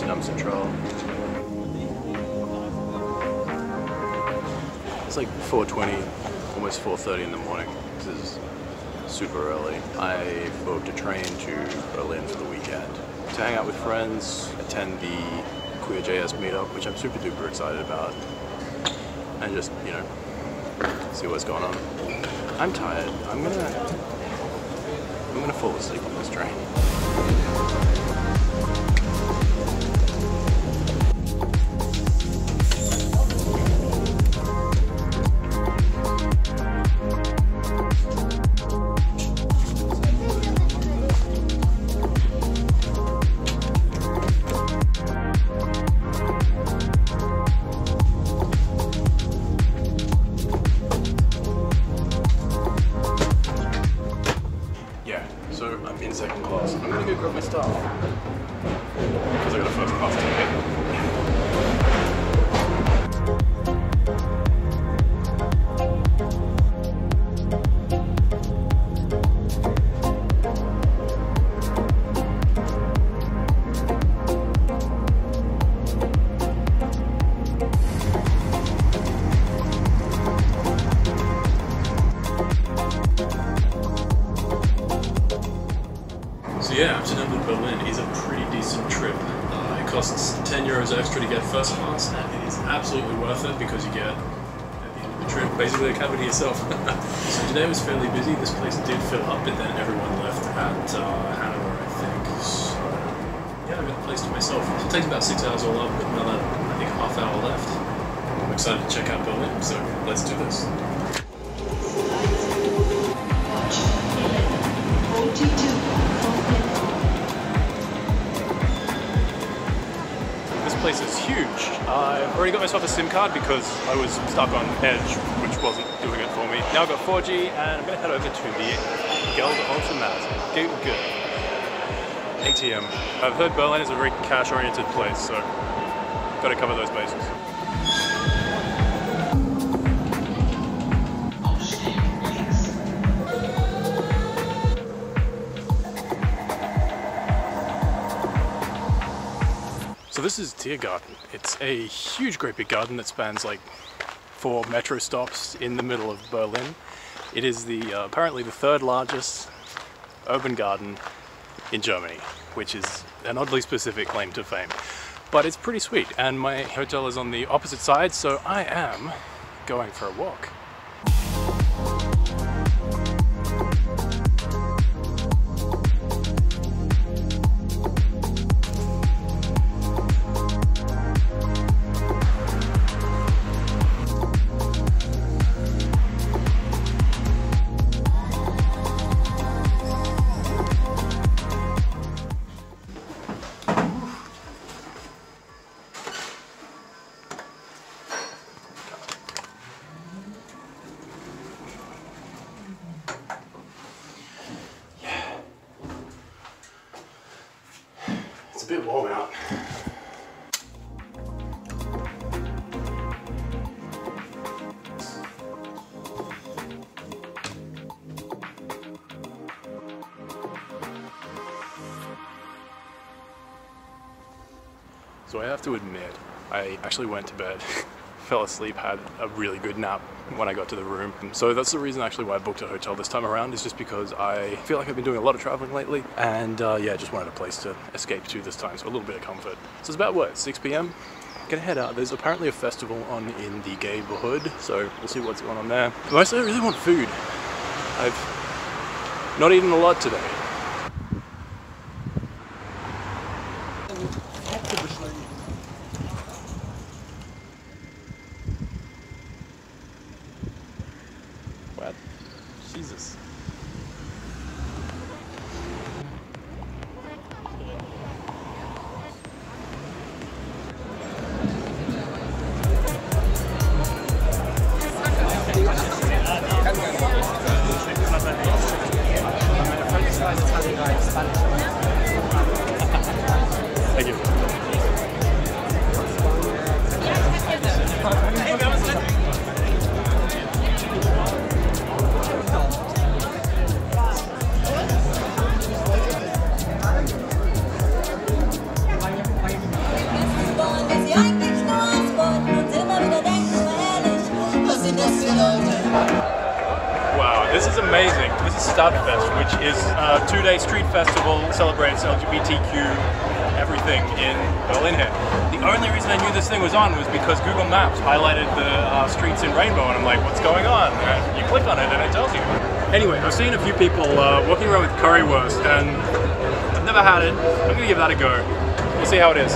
Amsterdam Central. It's like 4:20, almost 4:30 in the morning. This is super early. I booked a train to Berlin for the weekend to hang out with friends, attend the Queer.js meetup, which I'm super duper excited about, and just, you know, see what's going on. I'm tired. I'm gonna fall asleep on this train. So I'm in second class. I'm gonna go grab my stuff because I got a first class ticket. So yeah, Amsterdam to Berlin is a pretty decent trip. It costs 10 euros extra to get first class, and it is absolutely worth it because you get, at the end of the trip, basically a cabin to yourself. So today was fairly busy. This place did fill up, but then everyone left at Hanover, I think. So yeah, I got the place to myself. So it takes about 6 hours all up, with another, I think, half hour left. I'm excited to check out Berlin, so let's do this. This place is huge. I've already got myself a SIM card because I was stuck on Edge, which wasn't doing it for me. Now I've got 4G and I'm going to head over to the Geld Automat ATM. I've heard Berlin is a very cash-oriented place, so got to cover those bases. So this is Tiergarten. It's a huge, great big garden that spans like 4 metro stops in the middle of Berlin. It is the apparently the 3rd largest urban garden in Germany, which is an oddly specific claim to fame. But it's pretty sweet, and my hotel is on the opposite side, so I am going for a walk. It's a bit warm out. So I have to admit, I actually went to bed, fell asleep, had a really good nap when I got to the room. So that's the reason actually why I booked a hotel this time around, is just because I feel like I've been doing a lot of traveling lately, and yeah, just wanted a place to escape to this time, so a little bit of comfort. So it's about, what, 6 p.m? Gonna head out. There's apparently a festival on in the neighborhood, so we'll see what's going on there. But mostly I really want food. I've not eaten a lot today. What? Jesus. Thank you. this is amazing. This is Stadfest, which is a 2-day street festival, celebrates LGBTQ everything in Berlin here. The only reason I knew this thing was on was because Google Maps highlighted the streets in rainbow, and I'm like, what's going on? And you click on it and it tells you. Anyway, I've seen a few people walking around with currywurst, and I've never had it. I'm gonna give that a go. We'll see how it is.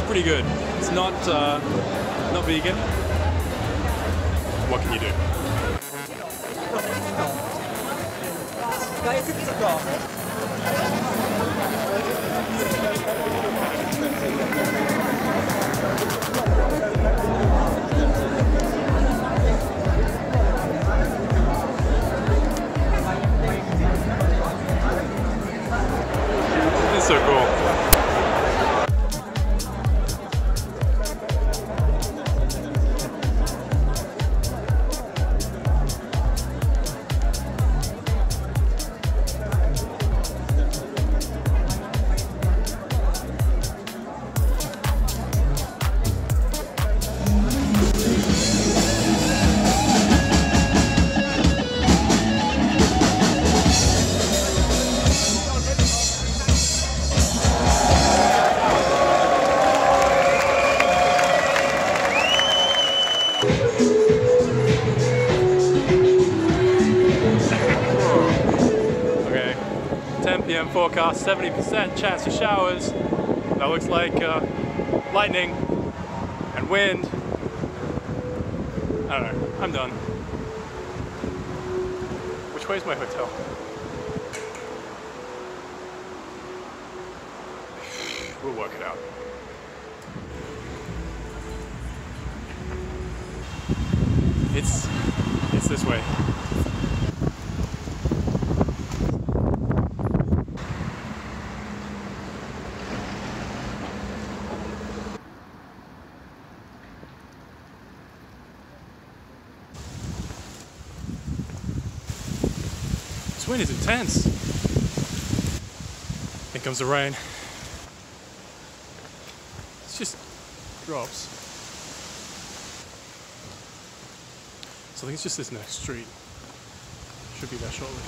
Pretty good. It's not vegan. What can you do? It's so cool. Okay, 10 p.m. forecast, 70% chance of showers. That looks like lightning and wind. I don't know, I'm done. Which way is my hotel? We'll work it out. It's this way. This wind is intense. Here comes the rain. It's just drops. So I think it's just this next street. Should be there shortly.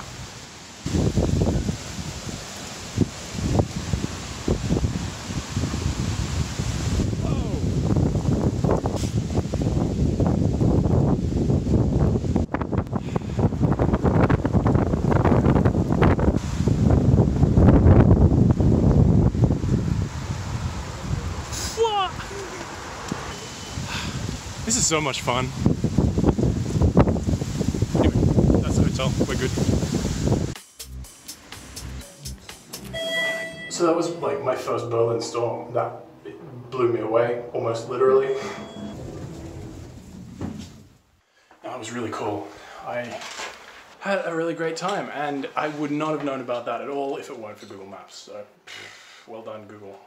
This is so much fun. Anyway, that's the hotel. We're good. So that was like my first Berlin storm. That blew me away, almost literally. That was really cool. I had a really great time, and I would not have known about that at all if it weren't for Google Maps. So, well done, Google.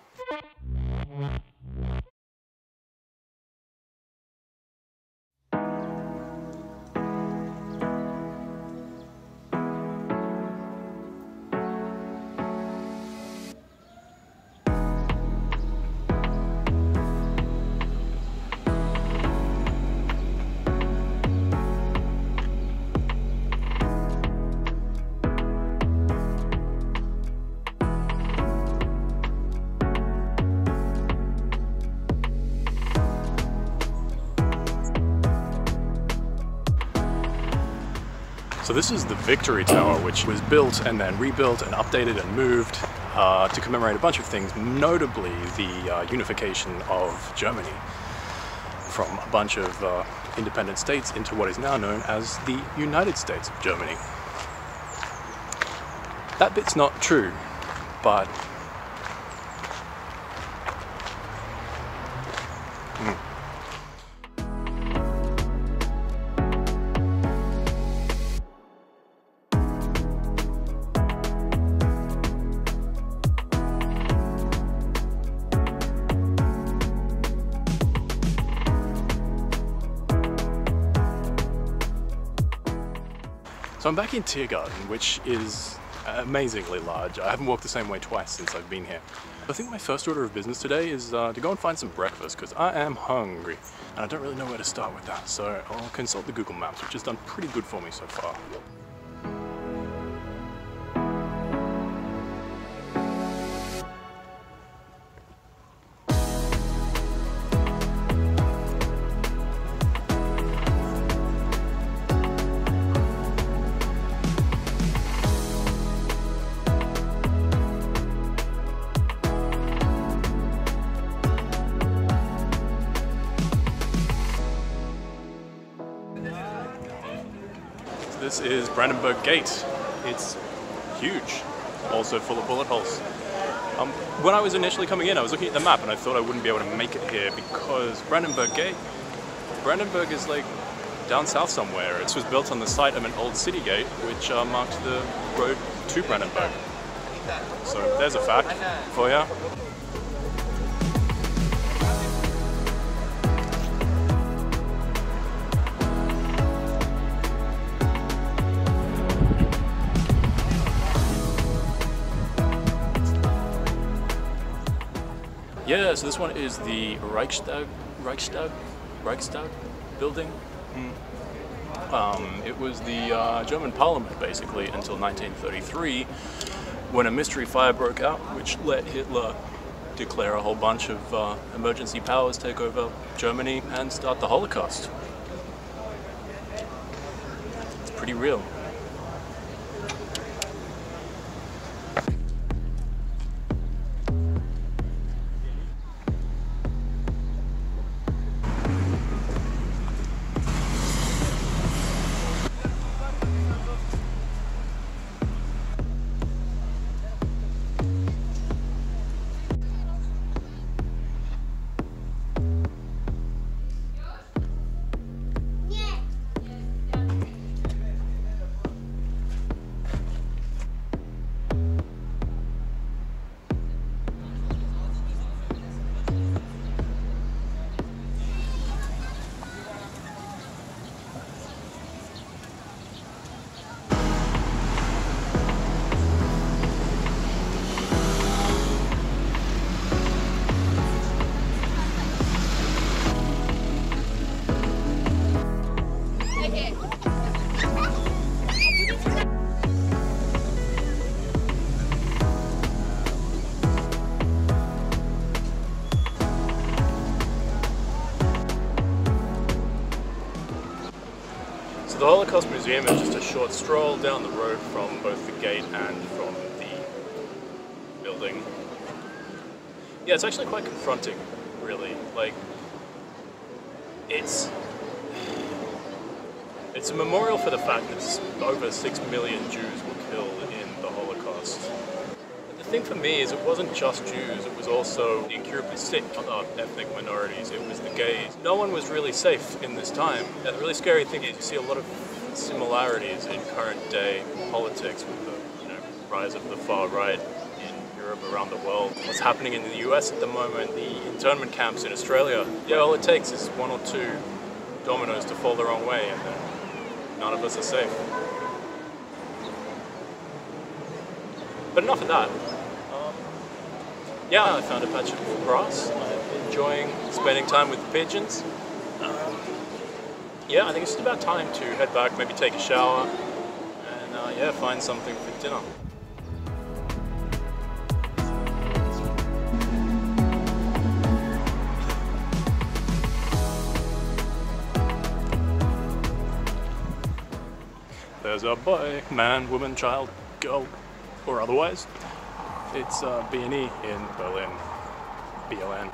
So this is the Victory Tower, which was built and then rebuilt and updated and moved to commemorate a bunch of things, notably the unification of Germany from a bunch of independent states into what is now known as the United States of Germany. That bit's not true, but So I'm back in Tiergarten, which is amazingly large. I haven't walked the same way twice since I've been here. I think my first order of business today is to go and find some breakfast, because I am hungry and I don't really know where to start with that, so I'll consult the Google Maps, which has done pretty good for me so far. This is Brandenburg Gate. It's huge, also full of bullet holes. When I was initially coming in, I was looking at the map and I thought I wouldn't be able to make it here because Brandenburg is like down south somewhere. It was built on the site of an old city gate which marked the road to Brandenburg. So there's a fact for you. Yeah, so this one is the Reichstag building. It was the German parliament basically until 1933 when a mystery fire broke out which let Hitler declare a whole bunch of emergency powers take over Germany and start the Holocaust. It's pretty real. The Holocaust Museum is just a short stroll down the road from both the gate and from the building. Yeah, it's actually quite confronting, really. Like, it's a memorial for the fact that over 6 million Jews were killed in the Holocaust. The thing for me is it wasn't just Jews, it was also the incurably sick, other ethnic minorities, it was the gays. No one was really safe in this time. And the really scary thing is you see a lot of similarities in current day politics with the rise of the far right in Europe, around the world. What's happening in the US at the moment, the internment camps in Australia. Yeah, all it takes is one or two dominoes to fall the wrong way and then none of us are safe. But enough of that. Yeah, I found a patch of grass. I'm enjoying spending time with the pigeons. Yeah, I think it's just about time to head back, maybe take a shower, and yeah, find something for dinner. There's a boy, man, woman, child, girl, or otherwise. It's B&E in Berlin, BLN.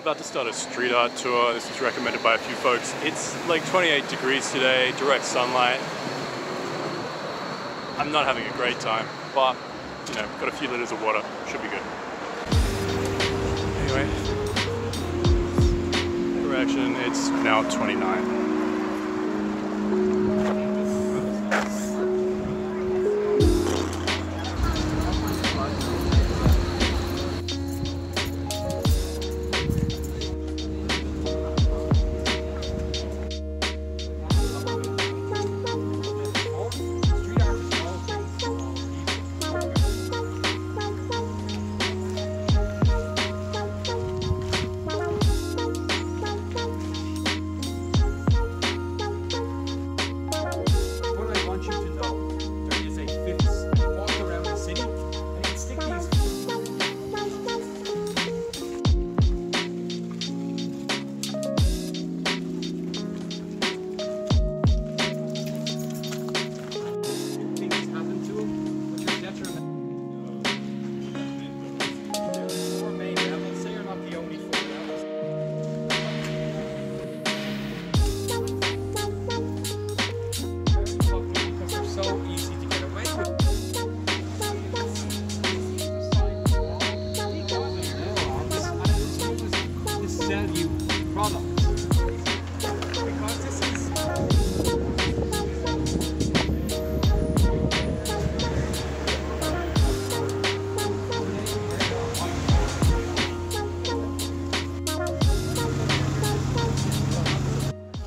about to start a street art tour. This was recommended by a few folks. It's like 28 degrees today, direct sunlight. I'm not having a great time, but you know, got a few liters of water, should be good. Anyway, direction, it's now 29.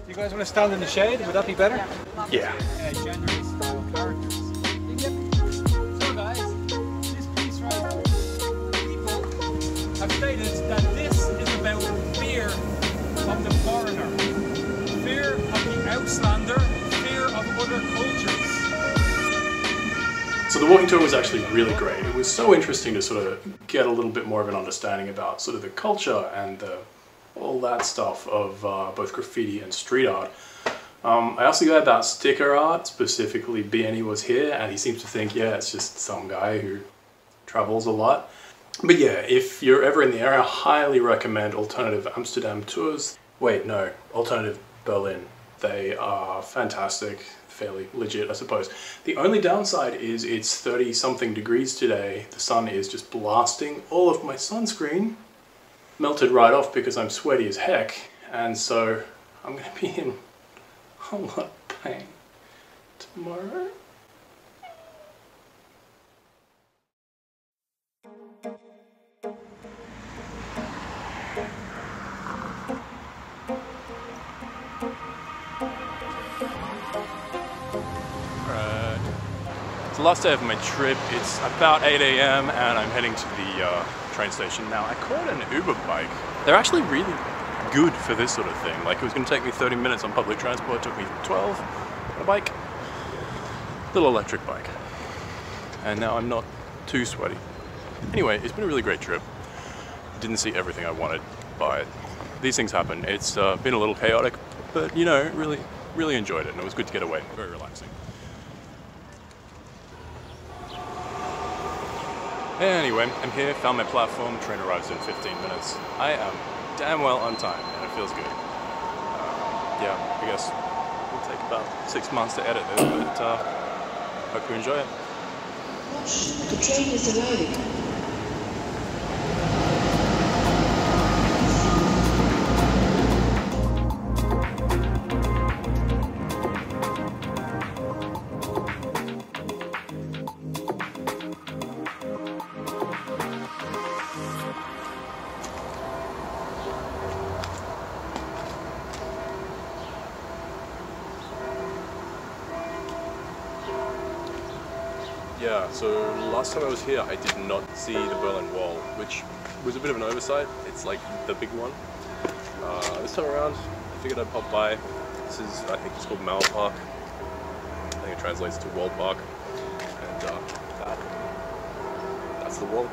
You guys want to stand in the shade? Would that be better? Yeah. Gender style characters. So guys, this piece right, people have stated that this is about fear of the foreigner, fear of the outlander, fear of other cultures. So the walking tour was actually really great. It was so interesting to sort of get a little bit more of an understanding about sort of the culture and all that stuff of both graffiti and street art. I also got that sticker art, specifically Benny was here, and he seems to think, yeah, it's just some guy who travels a lot. But yeah, if you're ever in the area, I highly recommend Alternative Amsterdam tours. Wait, no, Alternative Berlin. They are fantastic, fairly legit, I suppose. The only downside is it's 30-something degrees today. The sun is just blasting. All of my sunscreen melted right off because I'm sweaty as heck, and so I'm going to be in a lot of pain tomorrow. Right. It's the last day of my trip. It's about 8 AM and I'm heading to the train station now. I caught an Uber bike. They're actually really good for this sort of thing. Like, it was going to take me 30 minutes on public transport. It took me 12 on a bike. Little electric bike. And now I'm not too sweaty. Anyway, it's been a really great trip. Didn't see everything I wanted, but these things happen. It's been a little chaotic, but you know, really enjoyed it, and it was good to get away. Very relaxing. Anyway, I'm here, found my platform, train arrives in 15 minutes. I am damn well on time, and it feels good. Yeah, I guess it'll take about 6 months to edit this, but hope you enjoy it. Watch, the train is arriving. Yeah, so last time I was here I did not see the Berlin Wall, which was a bit of an oversight. It's like the big one. This time around I figured I'd pop by. This is, I think it's called Mauer Park. I think it translates to Wall Park. And that's the wall.